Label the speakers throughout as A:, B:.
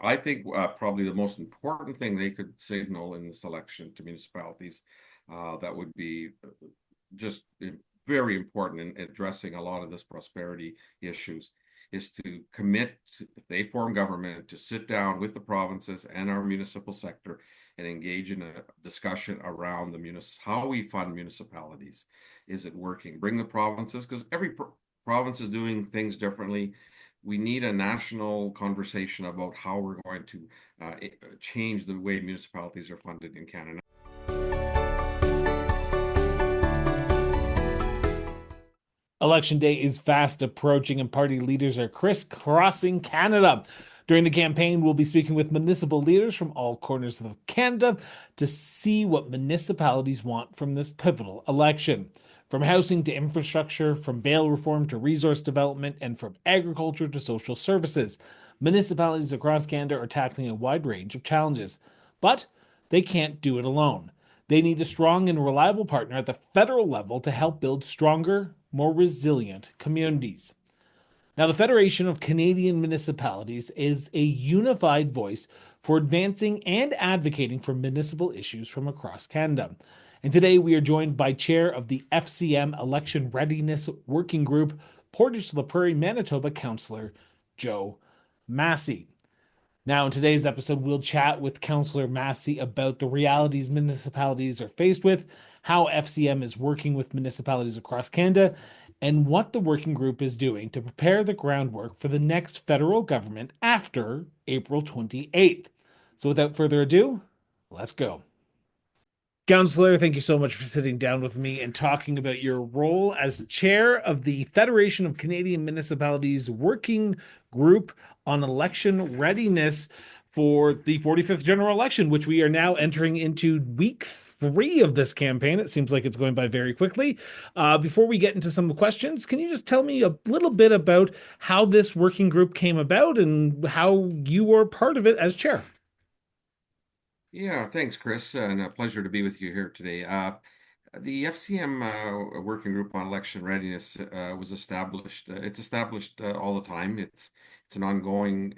A: I think probably the most important thing they could signal in this election to municipalities that would be just very important in addressing a lot of this prosperity issues is to commit, if they form government, to sit down with the provinces and our municipal sector and engage in a discussion around how we fund municipalities. Is it working? Bring the provinces, because every province is doing things differently. We need a national conversation about how we're going to change the way municipalities are funded in Canada.
B: Election day is fast approaching, and party leaders are crisscrossing Canada. During the campaign, we'll be speaking with municipal leaders from all corners of Canada to see what municipalities want from this pivotal election. From housing to infrastructure, from bail reform to resource development, and from agriculture to social services, municipalities across Canada are tackling a wide range of challenges. But they can't do it alone. They need a strong and reliable partner at the federal level to help build stronger, more resilient communities. Now, the Federation of Canadian Municipalities is a unified voice for advancing and advocating for municipal issues from across Canada. And today we are joined by Chair of the FCM Election Readiness Working Group, Portage La Prairie, Manitoba Councillor Joe Masi. Now, in today's episode, we'll chat with Councillor Masi about the realities municipalities are faced with, how FCM is working with municipalities across Canada, and what the working group is doing to prepare the groundwork for the next federal government after April 28th. So without further ado, let's go. Councillor, thank you so much for sitting down with me and talking about your role as chair of the Federation of Canadian Municipalities Working Group on Election Readiness for the 45th general election, which we are now entering into week 3 of this campaign. It seems like it's going by very quickly. Before we get into some questions, can you just tell me a little bit about how this working group came about and how you were part of it as chair?
A: Yeah, thanks, Chris, and a pleasure to be with you here today. The FCM Working Group on Election Readiness was established. It's established all the time. It's ongoing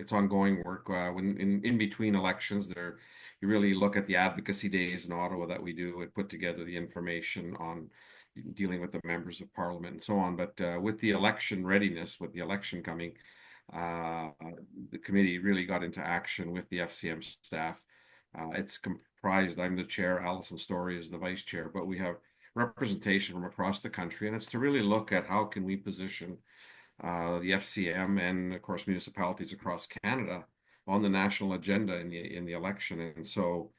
A: work. When in between elections, you really look at the advocacy days in Ottawa that we do and put together the information on dealing with the members of Parliament and so on. But with the election readiness, with the election coming, uh, the committee really got into action with the FCM staff. It's comprised, I'm the chair, Alison Story is the vice chair, but we have representation from across the country, and it's to really look at how can we position the FCM and, of course, municipalities across Canada on the national agenda in the election. And so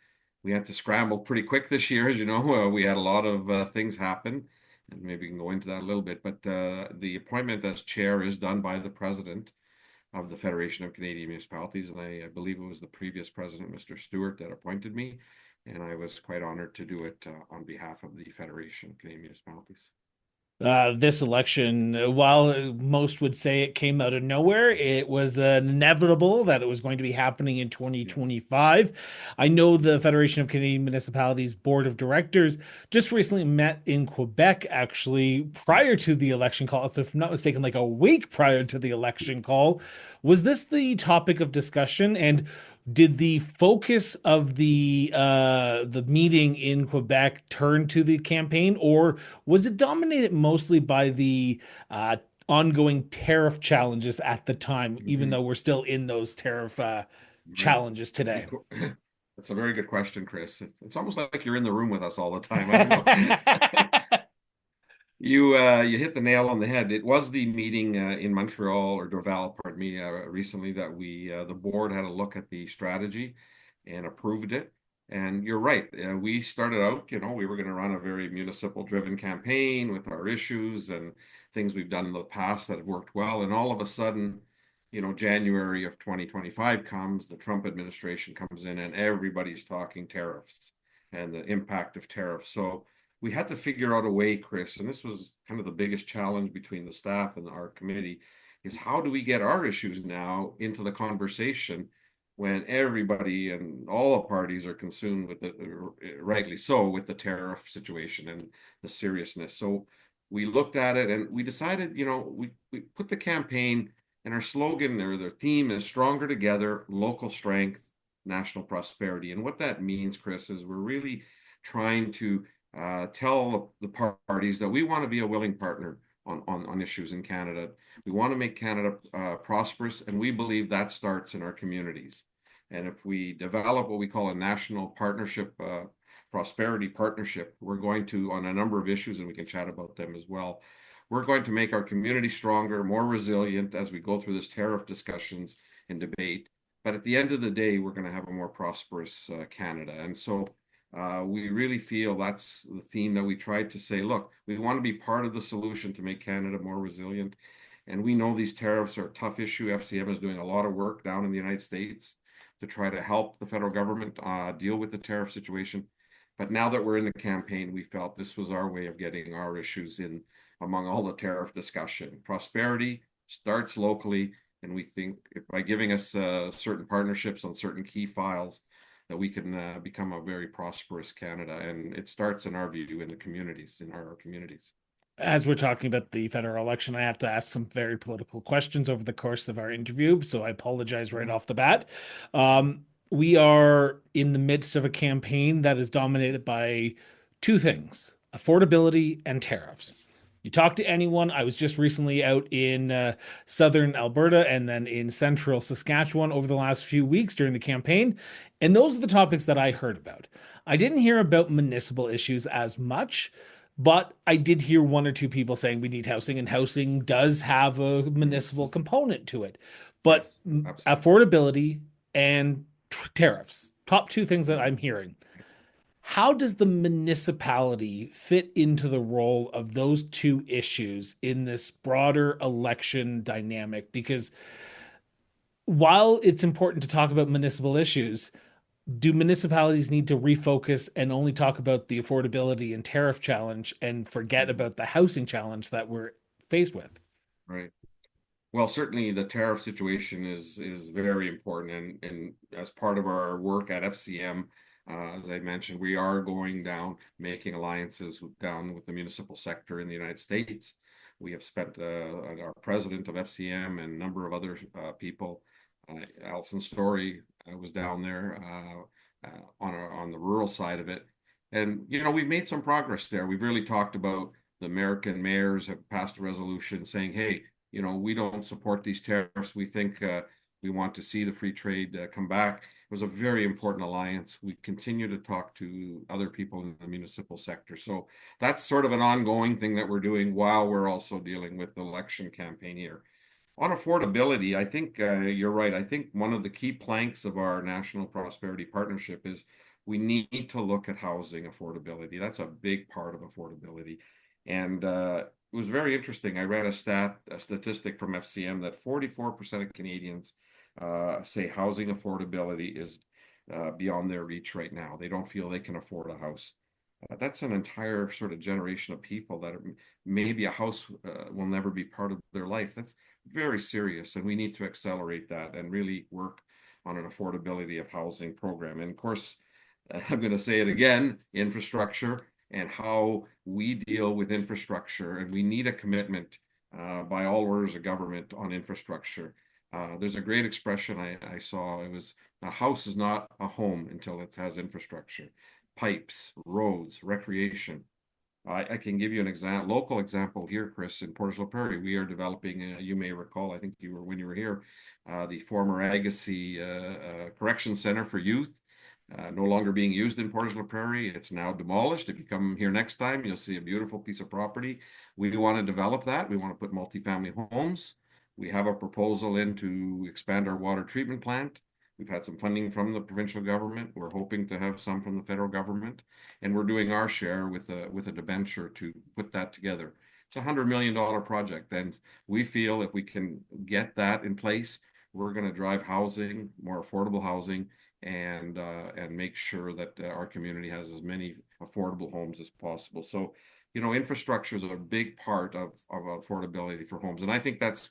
A: we had to scramble pretty quick this year, as you know. We had a lot of things happen, and maybe we can go into that a little bit. But the appointment as chair is done by the president of the Federation of Canadian Municipalities, and I believe it was the previous president, Mr. Stewart, that appointed me, and I was quite honored to do it on behalf of the Federation of Canadian Municipalities.
B: This election, while most would say it came out of nowhere, it was inevitable that it was going to be happening in
A: Yes.
B: 2025. I know the Federation of Canadian Municipalities Board of Directors just recently met in Quebec, actually, prior to the election call, if I'm not mistaken, like a week prior to the election call. Was this the topic of discussion? And did the focus of the meeting in Quebec turn to the campaign, or was it dominated mostly by the ongoing tariff challenges at the time, even
A: Mhm.
B: though we're still in those tariff
A: Right.
B: challenges today?
A: That's a very good question, Chris. It's almost like you're in the room with us all the time. I don't know. You hit the nail on the head. It was the meeting in Montreal or Dorval, pardon me, recently that the board had a look at the strategy and approved it. And you're right. We started out, we were going to run a very municipal driven campaign with our issues and things we've done in the past that have worked well. And all of a sudden, January of 2025 comes, the Trump administration comes in, and everybody's talking tariffs and the impact of tariffs. So we had to figure out a way, Chris, and this was kind of the biggest challenge between the staff and our committee, is how do we get our issues now into the conversation when everybody and all the parties are consumed with it, rightly so, with the tariff situation and the seriousness. So we looked at it and we decided, we put the campaign And our slogan or their theme is stronger together, local strength, national prosperity. And what that means, Chris, is we're really trying to tell the parties that we want to be a willing partner on issues in Canada. We want to make Canada prosperous, and we believe that starts in our communities. And if we develop what we call a national partnership, prosperity partnership, we're going to, on a number of issues, and we can chat about them as well, we're going to make our community stronger, more resilient as we go through this tariff discussions and debate. But at the end of the day, we're going to have a more prosperous Canada. And so we really feel that's the theme that we tried to say, look, we want to be part of the solution to make Canada more resilient. And we know these tariffs are a tough issue. FCM is doing a lot of work down in the United States to try to help the federal government deal with the tariff situation. But now that we're in the campaign, we felt this was our way of getting our issues in among all the tariff discussion. Prosperity starts locally, and we think by giving us certain partnerships on certain key files, that we can become a very prosperous Canada. And it starts, in our view, in the communities, in our communities.
B: As we're talking about the federal election, I have to ask some very political questions over the course of our interview, so I apologize right off the bat. We are in the midst of a campaign that is dominated by two things: affordability and tariffs. You talk to anyone. I was just recently out in southern Alberta and then in central Saskatchewan over the last few weeks during the campaign. And those are the topics that I heard about. I didn't hear about municipal issues as much, but I did hear one or two people saying we need housing, and housing does have a municipal component to it. But
A: Yes, absolutely.
B: affordability and tariffs, top two things that I'm hearing. How does the municipality fit into the role of those two issues in this broader election dynamic? Because while it's important to talk about municipal issues, do municipalities need to refocus and only talk about the affordability and tariff challenge and forget
A: Mhm.
B: about the housing challenge that we're faced with?
A: Right. Well, certainly the tariff situation is very important, and as part of our work at FCM, as I mentioned, we are going down making alliances down with the municipal sector in the United States. We have spent our president of FCM and a number of other people. Alison Story was down there on the rural side of it, and we've made some progress there. We've really talked about the American mayors have passed a resolution saying, hey, we don't support these tariffs. We think we want to see the free trade come back. It was a very important alliance. We continue to talk to other people in the municipal sector. So that's sort of an ongoing thing that we're doing while we're also dealing with the election campaign here. On affordability, I think you're right. I think one of the key planks of our National Prosperity Partnership is we need to look at housing affordability. That's a big part of affordability. And it was very interesting. I read a statistic from FCM that 44% of Canadians say housing affordability is beyond their reach right now. They don't feel they can afford a house. That's an entire sort of generation of people that maybe a house will never be part of their life. That's very serious, and we need to accelerate that and really work on an affordability of housing program. And of course, I'm going to say it again, infrastructure and how we deal with infrastructure. And we need a commitment by all orders of government on infrastructure. There's a great expression I saw. It was a house is not a home until it has infrastructure, pipes, roads, recreation. I can give you an local example here, Chris, in Portage La Prairie. We are developing, you may recall, I think you were when you were here, the former Agassiz Correction Center for Youth, no longer being used in Portage La Prairie. It's now demolished. If you come here next time, you'll see a beautiful piece of property. We want to develop that. We want to put multifamily homes. We have a proposal in to expand our water treatment plant. We've had some funding from the provincial government. We're hoping to have some from the federal government, and we're doing our share with a debenture to put that together. It's a $100 million project, and we feel if we can get that in place, we're going to drive housing, more affordable housing, and make sure that our community has as many affordable homes as possible. So, infrastructure is a big part of affordability for homes, and I think that's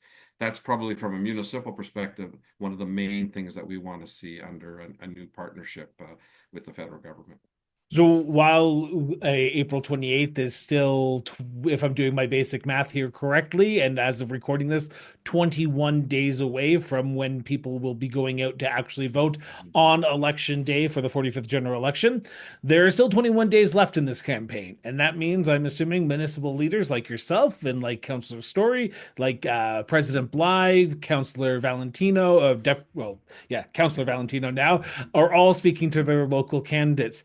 A: probably from a municipal perspective one of the main things that we want to see under a new partnership with the federal government.
B: So while April 28th is still, if I'm doing my basic math here correctly, and as of recording this, 21 days away from when people will be going out to actually vote on election day for the 45th general election, there are still 21 days left in this campaign. And that means I'm assuming municipal leaders like yourself and like Councillor Story, like President Bly, Councillor Valentino, Councillor Valentino now, are all speaking to their local candidates.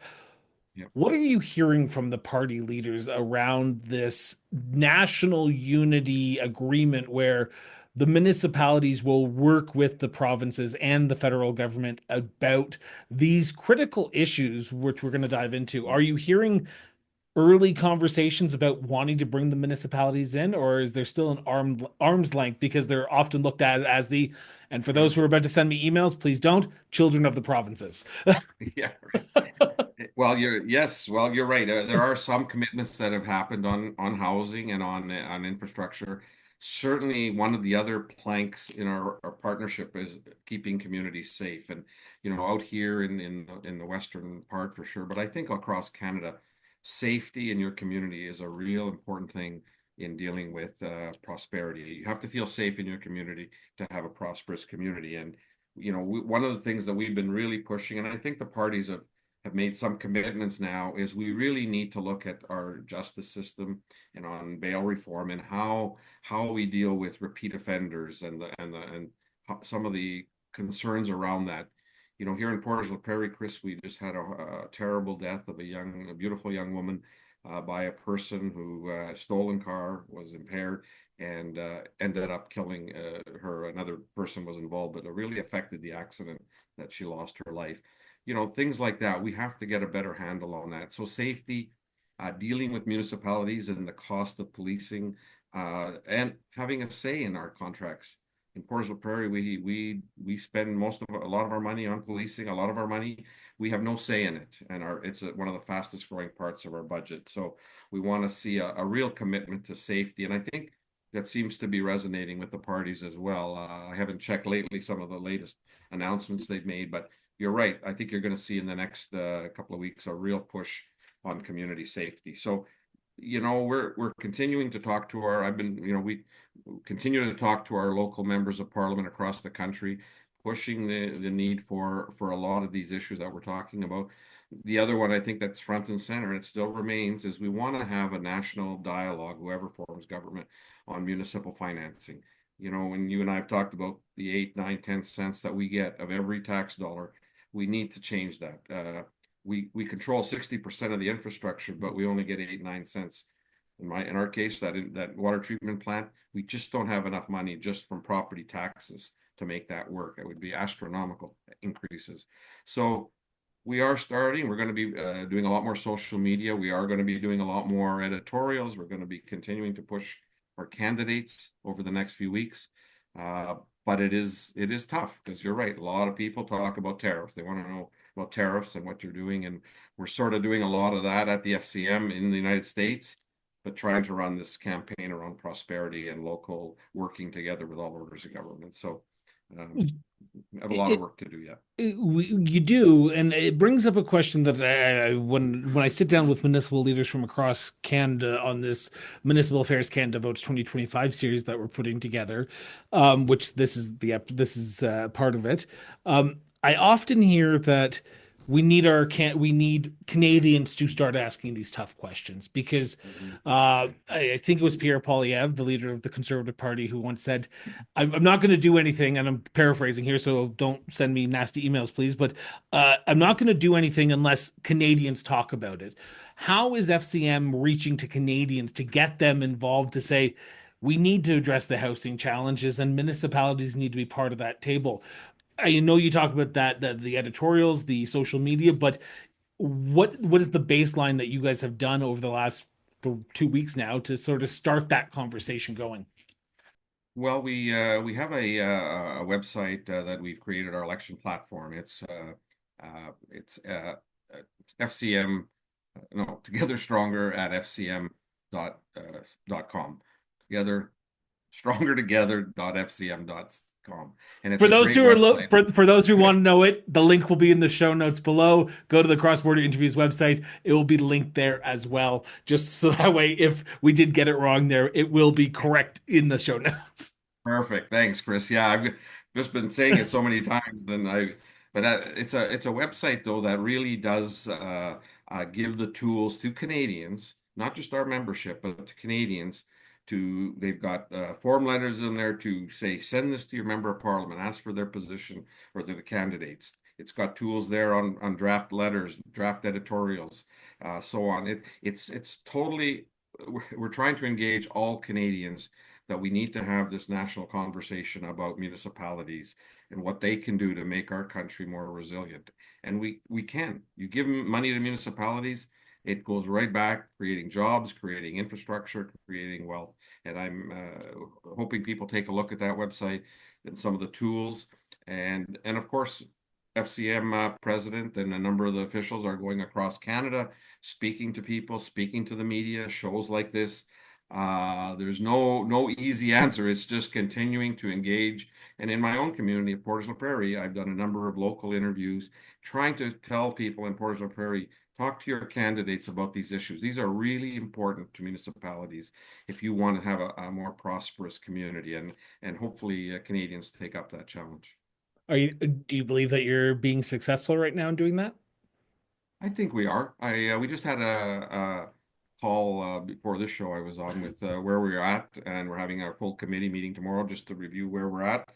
A: Yep.
B: What are you hearing from the party leaders around this national unity agreement where the municipalities will work with the provinces and the federal government about these critical issues, which we're going to dive into? Are you hearing early conversations about wanting to bring the municipalities in, or is there still an arm's length because they're often looked at as and for those
A: Right.
B: who are about to send me emails, please don't, children of the provinces?
A: Yeah. Well, you're right. There are some commitments that have happened on housing and on infrastructure. Certainly, one of the other planks in our partnership is keeping communities safe, and out here in the western part for sure. But I think across Canada, safety in your community is a real important thing in dealing with prosperity. You have to feel safe in your community to have a prosperous community, and one of the things that we've been really pushing, and I think the parties have made some commitments now, is we really need to look at our justice system and on bail reform and how we deal with repeat offenders and some of the concerns around that. Here in Portage La Prairie, Chris, we just had a terrible death of a beautiful young woman by a person who stolen car, was impaired, and ended up killing her. Another person was involved, but it really affected the accident that she lost her life. Things like that. We have to get a better handle on that. So safety, dealing with municipalities and the cost of policing, and having a say in our contracts. In Portage La Prairie, we spend a lot of our money on policing. A lot of our money, we have no say in it, and it's one of the fastest growing parts of our budget. So we want to see a real commitment to safety, and I think that seems to be resonating with the parties as well. I haven't checked lately some of the latest announcements they've made, but you're right. I think you're going to see in the next couple of weeks a real push on community safety. So, we're continuing to talk to we continue to talk to our local members of parliament across the country, pushing the need for a lot of these issues that we're talking about. The other one I think that's front and center, and it still remains, is we want to have a national dialogue, whoever forms government, on municipal financing. When you and I have talked about the 8, 9, 10 cents that we get of every tax dollar, we need to change that. We control 60% of the infrastructure, but we only get 8, 9 cents. In our case, that water treatment plant, we just don't have enough money just from property taxes to make that work. It would be astronomical increases. So we are starting. We're going to be doing a lot more social media. We are going to be doing a lot more editorials. We're going to be continuing to push our candidates over the next few weeks. But it is tough because you're right. A lot of people talk about tariffs. They want to know about tariffs and what you're doing. And we're sort of doing a lot of that at the FCM in the United States, but trying to run this campaign around prosperity and local working together with all orders of government. So we have a lot of work to do yet.
B: You do, and it brings up a question that when I sit down with municipal leaders from across Canada on this Municipal Affairs Canada Votes 2025 series that we're putting together, which this is part of it. I often hear that we need Canadians to start asking these tough questions because
A: Mhm.
B: I think it was Pierre Poilievre, the leader of the Conservative Party, who once said, I'm not going to do anything, and I'm paraphrasing here, so don't send me nasty emails, please, but I'm not going to do anything unless Canadians talk about it. How is FCM reaching to Canadians to get them involved to say, we need to address the housing challenges and municipalities need to be part of that table? I know you talk about the editorials, the social media, but what is the baseline that you guys have done over the last 2 weeks now to sort of start that conversation going?
A: Well, we have a website that we've created, our election platform. It's FCM, no, Together Stronger at FCM dot com. Together Stronger Together dot FCM And it's
B: For
A: a
B: those
A: great
B: who are
A: website.
B: for those who want to know it, the link will be in the show notes below. Go to the Cross Border Interviews website. It will be linked there as well, just so that way, if we did get it wrong there, it will be correct in the show notes.
A: Perfect. Thanks, Chris. Yeah, I've just been saying it so many times, but it's a website though that really does give the tools to Canadians, not just our membership, but to Canadians. They've got form letters in there to say, send this to your member of parliament, ask for their position or the candidates. It's got tools there on draft letters, draft editorials, so on. It's totally. We're trying to engage all Canadians that we need to have this national conversation about municipalities and what they can do to make our country more resilient. And we can. You give money to municipalities, it goes right back, creating jobs, creating infrastructure, creating wealth. And I'm hoping people take a look at that website and some of the tools. And of course, FCM president and a number of the officials are going across Canada, speaking to people, speaking to the media, shows like this. There's no easy answer. It's just continuing to engage. And in my own community of Portage La Prairie, I've done a number of local interviews trying to tell people in Portage La Prairie, talk to your candidates about these issues. These are really important to municipalities if you want to have a more prosperous community, and hopefully Canadians take up that challenge.
B: Do you believe that you're being successful right now in doing that?
A: I think we are. We just had a call before this show I was on with where we're at, and we're having our full committee meeting tomorrow just to review where we're at.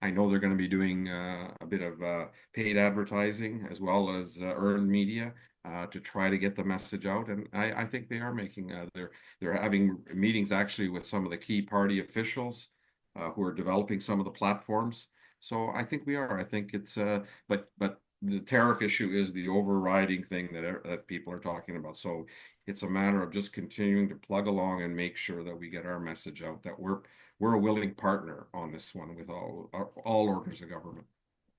A: I know they're going to be doing a bit of paid advertising as well as earned media to try to get the message out, and I think they are making they're having meetings actually with some of the key party officials who are developing some of the platforms. So I think we are. I think it's but the tariff issue is the overriding thing that people are talking about. So it's a matter of just continuing to plug along and make sure that we get our message out that we're a willing partner on this one with all orders of government.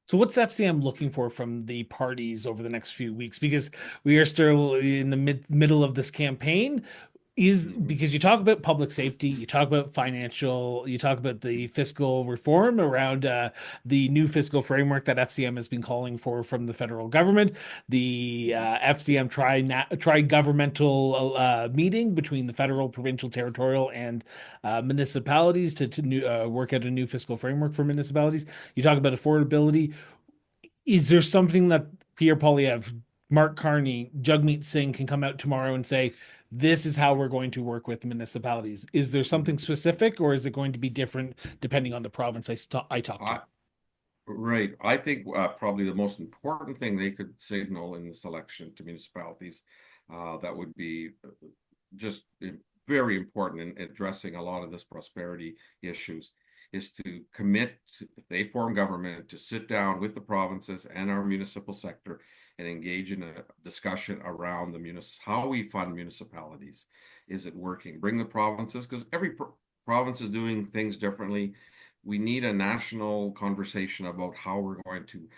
B: So what's FCM looking for from the parties over the next few weeks? Because we are still in the middle of this campaign. Is
A: Mhm.
B: because you talk about public safety, you talk about financial, you talk about the fiscal reform around the new fiscal framework that FCM has been calling for from the federal government, the FCM tri governmental meeting between the federal, provincial, territorial, and municipalities to work out a new fiscal framework for municipalities. You talk about affordability. Is there something that Pierre Poilievre, Mark Carney, Jagmeet Singh can come out tomorrow and say, this is how we're going to work with municipalities? Is there something specific, or is it going to be different depending on the province I talk to?
A: I, right. I think probably the most important thing they could signal in this election to municipalities that would be just very important in addressing a lot of this prosperity issues is to commit, if they form government, to sit down with the provinces and our municipal sector and engage in a discussion around how we fund municipalities. Is it working? Bring the provinces, because every province is doing things differently. We need a national conversation about how we're going to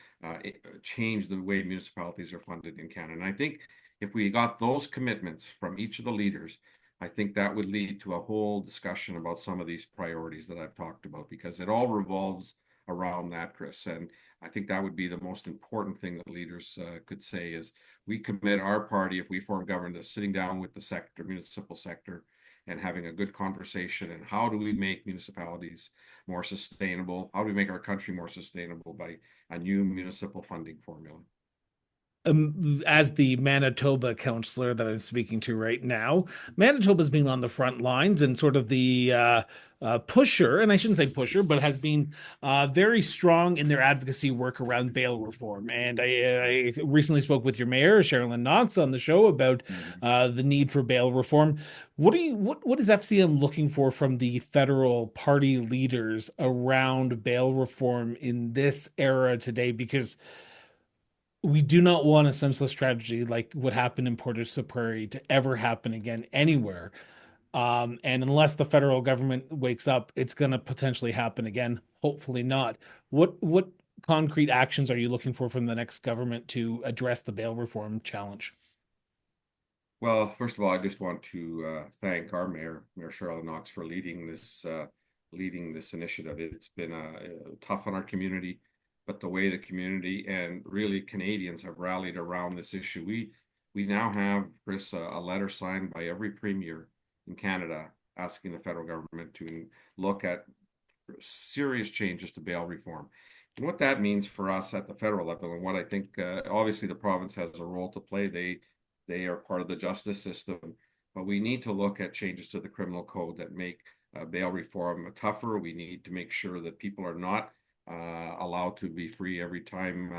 A: change the way municipalities are funded in Canada. And I think if we got those commitments from each of the leaders, I think that would lead to a whole discussion about some of these priorities that I've talked about, because it all revolves around that, Chris. And I think that would be the most important thing that leaders could say is we commit our party, if we form government, to sitting down with the sector, municipal sector, and having a good conversation. And how do we make municipalities more sustainable? How do we make our country more sustainable by a new municipal funding formula?
B: As the Manitoba councillor that I'm speaking to right now, Manitoba's been on the front lines and sort of the pusher, and I shouldn't say pusher, but has been very strong in their advocacy work around bail reform. And I recently spoke with your mayor, Sherilyn Knox, on the show about
A: Mhm.
B: the need for bail reform. What is FCM looking for from the federal party leaders around bail reform in this era today? Because we do not want a senseless tragedy like what happened in Portage La Prairie to ever happen again anywhere. And unless the federal government wakes up, it's going to potentially happen again. Hopefully not. What concrete actions are you looking for from the next government to address the bail reform challenge?
A: Well, first of all, I just want to thank our mayor, Mayor Cheryl Knox, for leading this leading this initiative. It's been tough on our community, but the way the community and really Canadians have rallied around this issue, we now have, Chris, a letter signed by every premier in Canada asking the federal government to look at serious changes to bail reform. And what that means for us at the federal level, and what I think, obviously, the province has a role to play. They are part of the justice system, but we need to look at changes to the criminal code that make bail reform tougher. We need to make sure that people are not allowed to be free every time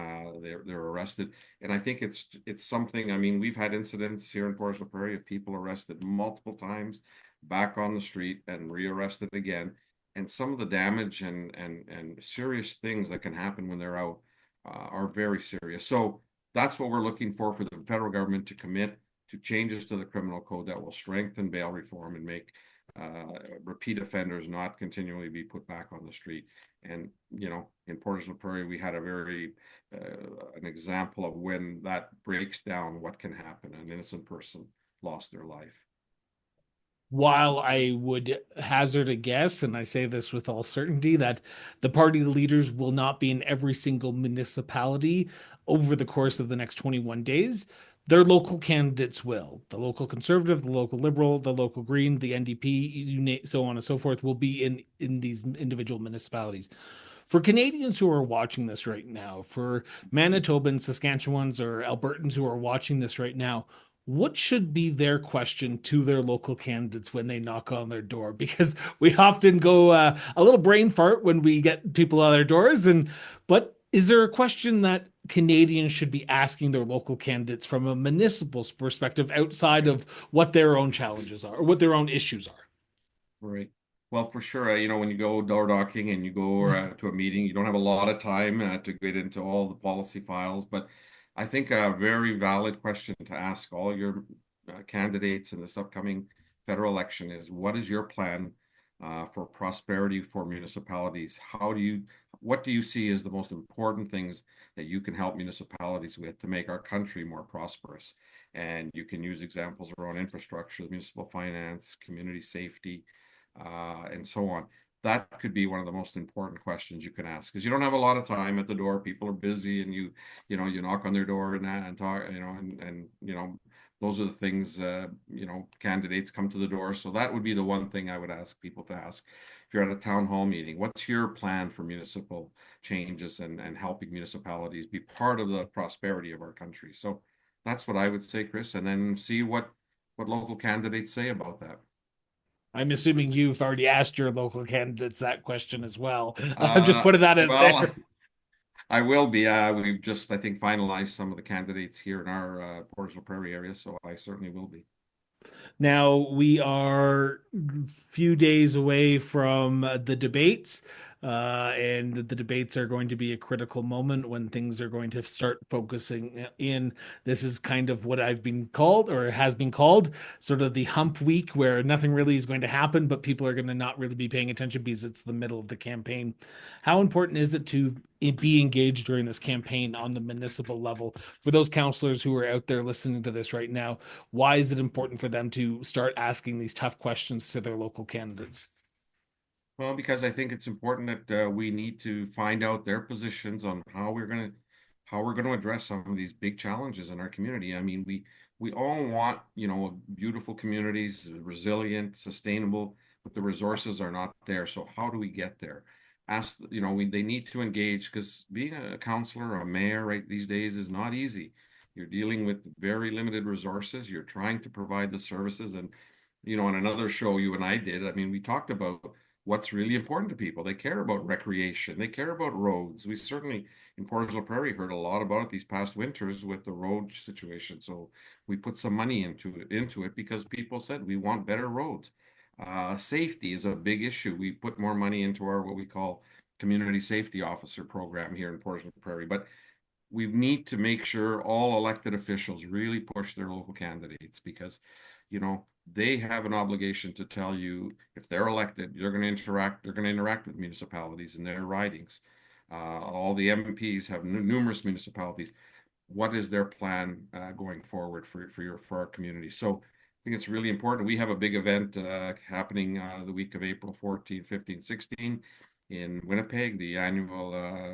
A: they're arrested. And I think it's something. I mean, we've had incidents here in Portage La Prairie of people arrested multiple times, back on the street and rearrested again. And some of the damage and serious things that can happen when they're out are very serious. So that's what we're looking for the federal government to commit to changes to the criminal code that will strengthen bail reform and make repeat offenders not continually be put back on the street. And, in Portage La Prairie, we had an example of when that breaks down, what can happen. An innocent person lost their life.
B: While I would hazard a guess, and I say this with all certainty, that the party leaders will not be in every single municipality over the course of the next 21 days, their local candidates will. The local Conservative, the local Liberal, the local Green, the NDP, so on and so forth, will be in these individual municipalities. For Canadians who are watching this right now, for Manitobans, Saskatchewans, or Albertans who are watching this right now, what should be their question to their local candidates when they knock on their door? Because we often go a little brain fart when we get people at their doors. But is there a question that Canadians should be asking their local candidates from a municipal perspective outside of what their own challenges are or what their own issues are?
A: Right. Well, for sure, when you go door knocking and you go to a meeting, you don't have a lot of time to get into all the policy files. But I think a very valid question to ask all your candidates in this upcoming federal election is, what is your plan for prosperity for municipalities? What do you see as the most important things that you can help municipalities with to make our country more prosperous? And you can use examples around infrastructure, municipal finance, community safety, and so on. That could be one of the most important questions you can ask, because you don't have a lot of time at the door. People are busy, and you knock on their door and talk, and those are the things, candidates come to the door. So that would be the one thing I would ask people to ask. If you're at a town hall meeting, what's your plan for municipal changes and helping municipalities be part of the prosperity of our country? So that's what I would say, Chris, and then see what local candidates say about that.
B: I'm assuming you've already asked your local candidates that question as well. I'm just putting that out
A: Well,
B: there.
A: I will be. We've just, I think, finalized some of the candidates here in our Portage La Prairie area, so I certainly will be.
B: Now we are a few days away from the debates, and the debates are going to be a critical moment when things are going to start focusing in. This is kind of what I've been called, or has been called, sort of the hump week, where nothing really is going to happen, but people are going to not really be paying attention because it's the middle of the campaign. How important is it to be engaged during this campaign on the municipal level for those councillors who are out there listening to this right now? Why is it important for them to start asking these tough questions to their local candidates?
A: Well, because I think it's important that we need to find out their positions on how we're gonna address some of these big challenges in our community. I mean, we all want, beautiful communities, resilient, sustainable, but the resources are not there. So how do we get there? They need to engage, because being a councillor or a mayor right these days is not easy. You're dealing with very limited resources. You're trying to provide the services, and on another show you and I did, I mean, we talked about what's really important to people. They care about recreation. They care about roads. We certainly in Portage La Prairie heard a lot about it these past winters with the road situation. So we put some money into it because people said we want better roads. Safety is a big issue. We put more money into our what we call community safety officer program here in Portage La Prairie. But we need to make sure all elected officials really push their local candidates, because they have an obligation to tell you, if they're elected, they're going to interact with municipalities in their ridings. All the MPs have numerous municipalities. What is their plan going forward for our community? So think it's really important. We have a big event happening the week of April 14, 15, 16 in Winnipeg, the annual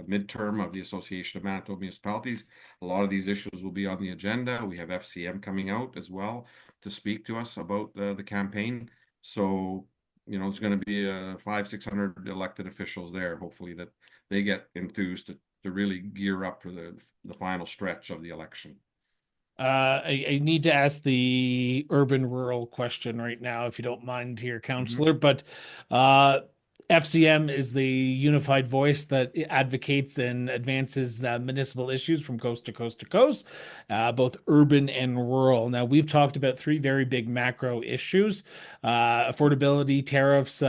A: midterm of the Association of Manitoba Municipalities. A lot of these issues will be on the agenda. We have FCM coming out as well to speak to us about the campaign. So, it's going to be 600 elected officials there, hopefully, that they get enthused to really gear up for the final stretch of the election.
B: I need to ask the urban rural question right now, if you don't mind here,
A: Mhm.
B: Councillor. But uh, FCM is the unified voice that advocates and advances municipal issues from coast to coast to coast, both urban and rural. Now, we've talked about three very big macro issues: affordability, tariffs,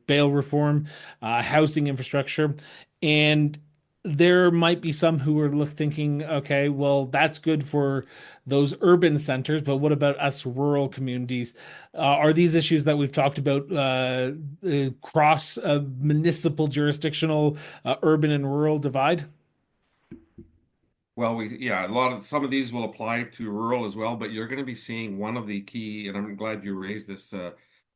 B: bail reform, housing infrastructure. And there might be some who are thinking, okay, well, that's good for those urban centers, but what about us rural communities? Are these issues that we've talked about cross municipal jurisdictional urban and rural divide?
A: Well, yeah, some of these will apply to rural as well, but you're going to be seeing one of the key, and I'm glad you raised this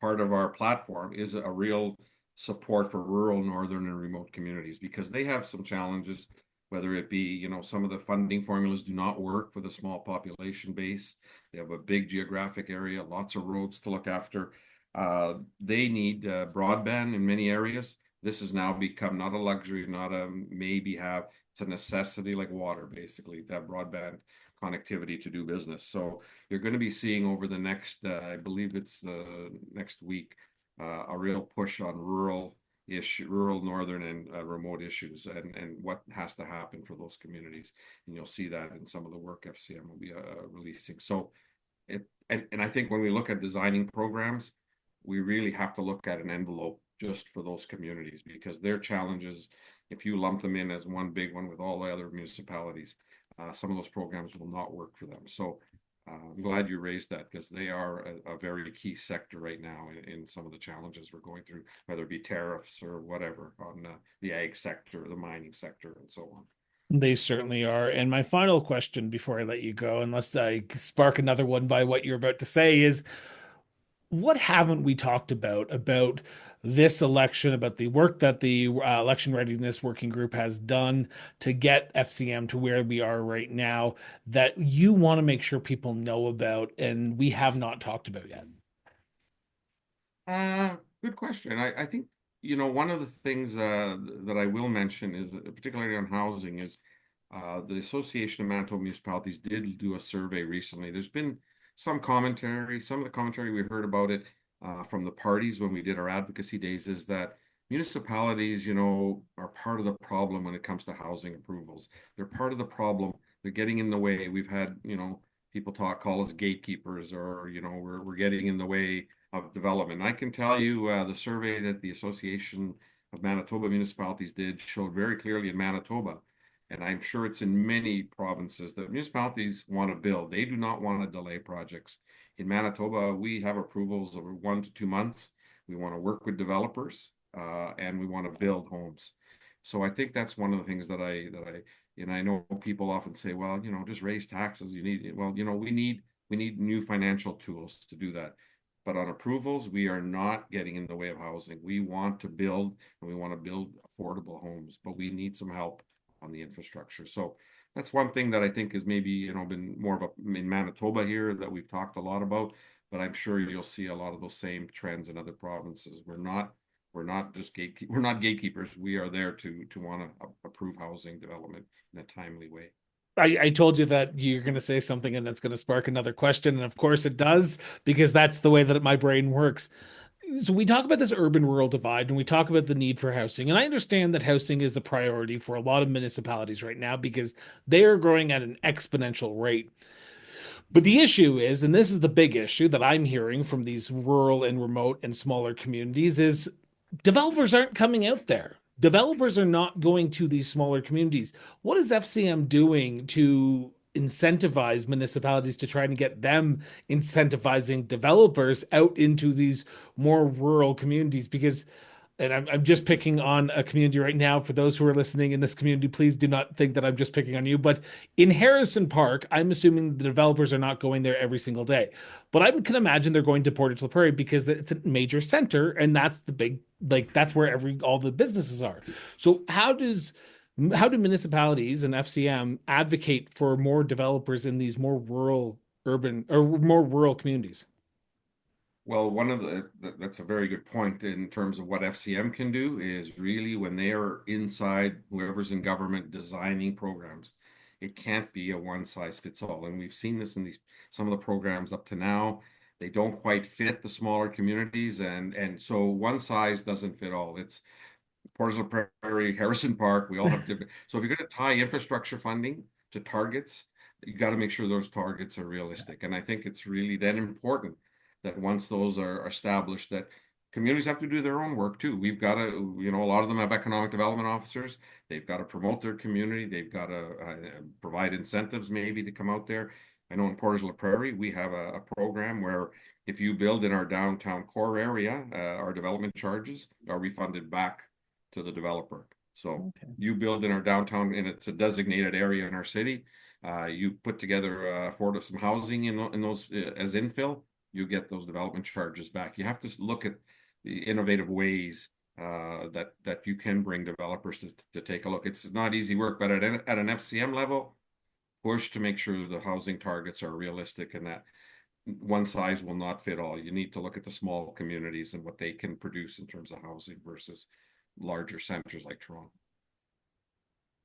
A: part of our platform, is a real support for rural, northern, and remote communities because they have some challenges, whether it be, some of the funding formulas do not work with a small population base. They have a big geographic area, lots of roads to look after. They need broadband in many areas. This has now become not a luxury, not a maybe have, it's a necessity like water, basically, to have broadband connectivity to do business. So you're going to be seeing over the next, I believe it's the next week, a real push on rural, northern, and remote issues, and what has to happen for those communities. And you'll see that in some of the work FCM will be releasing. So and I think when we look at designing programs, we really have to look at an envelope just for those communities because their challenges, if you lump them in as one big one with all the other municipalities, some of those programs will not work for them. So I'm glad you raised that because they are a very key sector right now in some of the challenges we're going through, whether it be tariffs or whatever on the ag sector, the mining sector, and so on.
B: They certainly are. And my final question before I let you go, unless I spark another one by what you're about to say, is what haven't we talked about this election, about the work that the election readiness working group has done to get FCM to where we are right now that you want to make sure people know about and we have not talked about yet?
A: Good question. I think, one of the things that I will mention is, particularly on housing, is the Association of Manitoba Municipalities did do a survey recently. There's been some of the commentary we heard about it from the parties when we did our advocacy days is that municipalities, are part of the problem when it comes to housing approvals. They're part of the problem. They're getting in the way. We've had, people call us gatekeepers or, we're getting in the way of development. I can tell you the survey that the Association of Manitoba Municipalities did showed very clearly in Manitoba, and I'm sure it's in many provinces that municipalities want to build. They do not want to delay projects. In Manitoba, we have approvals of 1 to 2 months. We want to work with developers, and we want to build homes. So I think that's one of the things and I know people often say, well, just raise taxes. Well, we need new financial tools to do that. But on approvals, we are not getting in the way of housing. We want to build and we want to build affordable homes, but we need some help on the infrastructure. So that's one thing that I think is maybe, been more of in Manitoba here that we've talked a lot about, but I'm sure you'll see a lot of those same trends in other provinces. We're not gatekeepers. We are there to want to approve housing development in a timely way.
B: I told you that you're going to say something and that's going to spark another question. And of course it does, because that's the way that my brain works. So we talk about this urban rural divide and we talk about the need for housing. And I understand that housing is a priority for a lot of municipalities right now because they are growing at an exponential rate. But the issue is, and this is the big issue that I'm hearing from these rural and remote and smaller communities, is developers aren't coming out there. Developers are not going to these smaller communities. What is FCM doing to incentivize municipalities to try and get them incentivizing developers out into these more rural communities? Because and I'm just picking on a community right now. For those who are listening in this community, please do not think that I'm just picking on you. But in Harrison Park, I'm assuming the developers are not going there every single day. But I can imagine they're going to Portage La Prairie because it's a major center, and that's the big, like that's where all the businesses are. So how do municipalities and FCM advocate for more developers in these more rural, urban, or more rural communities?
A: Well, that's a very good point in terms of what FCM can do is really when they are inside whoever's in government designing programs, it can't be a one size fits all. And we've seen this in these some of the programs up to now. They don't quite fit the smaller communities, and so one size doesn't fit all. It's Portage La Prairie, Harrison Park. We all have different. So if you're going to tie infrastructure funding to targets, you got to make sure those targets are realistic. And I think it's really then important that once those are established, that communities have to do their own work too. We've got to, a lot of them have economic development officers. They've got to promote their community. They've got to provide incentives maybe to come out there. I know in Portage La Prairie, we have a program where if you build in our downtown core area, our development charges are refunded back to the developer. So
B: Okay.
A: you build in our downtown, and it's a designated area in our city. You put together afford some housing in those as infill. You get those development charges back. You have to look at the innovative ways that you can bring developers to take a look. It's not easy work, but at an FCM level, push to make sure the housing targets are realistic and that one size will not fit all. You need to look at the small communities and what they can produce in terms of housing versus larger centers like Toronto.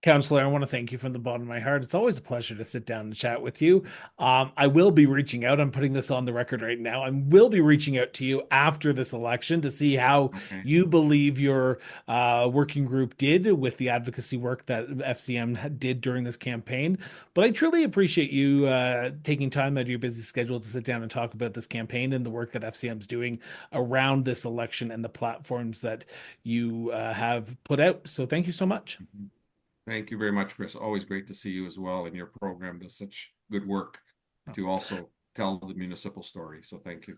B: Counselor, I want to thank you from the bottom of my heart. It's always a pleasure to sit down and chat with you. I will be reaching out. I'm putting this on the record right now. I will be reaching out to you after this election to see how
A: Okay.
B: you believe your working group did with the advocacy work that FCM did during this campaign. But I truly appreciate you taking time out of your busy schedule to sit down and talk about this campaign and the work that FCM is doing around this election and the platforms that you have put out. So thank you so much.
A: Thank you very much, Chris. Always great to see you as well. And your program does such good work to also tell the municipal story. So thank you.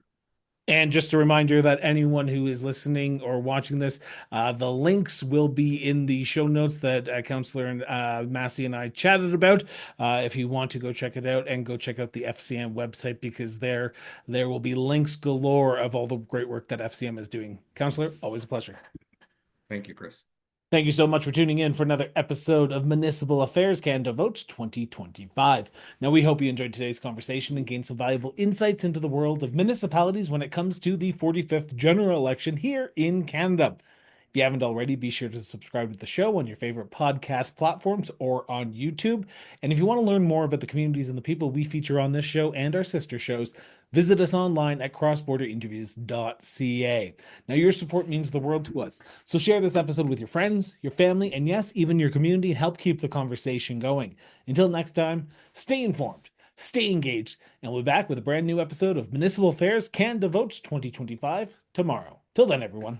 B: And just a reminder that anyone who is listening or watching this, the links will be in the show notes that Councillor and Masi and I chatted about. If you want to go check it out and go check out the FCM website, because there will be links galore of all the great work that FCM is doing. Councillor, always a pleasure.
A: Thank you, Chris.
B: Thank you so much for tuning in for another episode of Municipal Affairs Canada Votes 2025. Now, we hope you enjoyed today's conversation and gained some valuable insights into the world of municipalities when it comes to the 45th general election here in Canada. If you haven't already, be sure to subscribe to the show on your favorite podcast platforms or on YouTube. And if you want to learn more about the communities and the people we feature on this show and our sister shows, visit us online at crossborderinterviews.ca. Now, your support means the world to us. So share this episode with your friends, your family, and yes, even your community, and help keep the conversation going. Until next time, stay informed, stay engaged, and we'll be back with a brand new episode of Municipal Affairs Canada Votes 2025 tomorrow. Till then, everyone.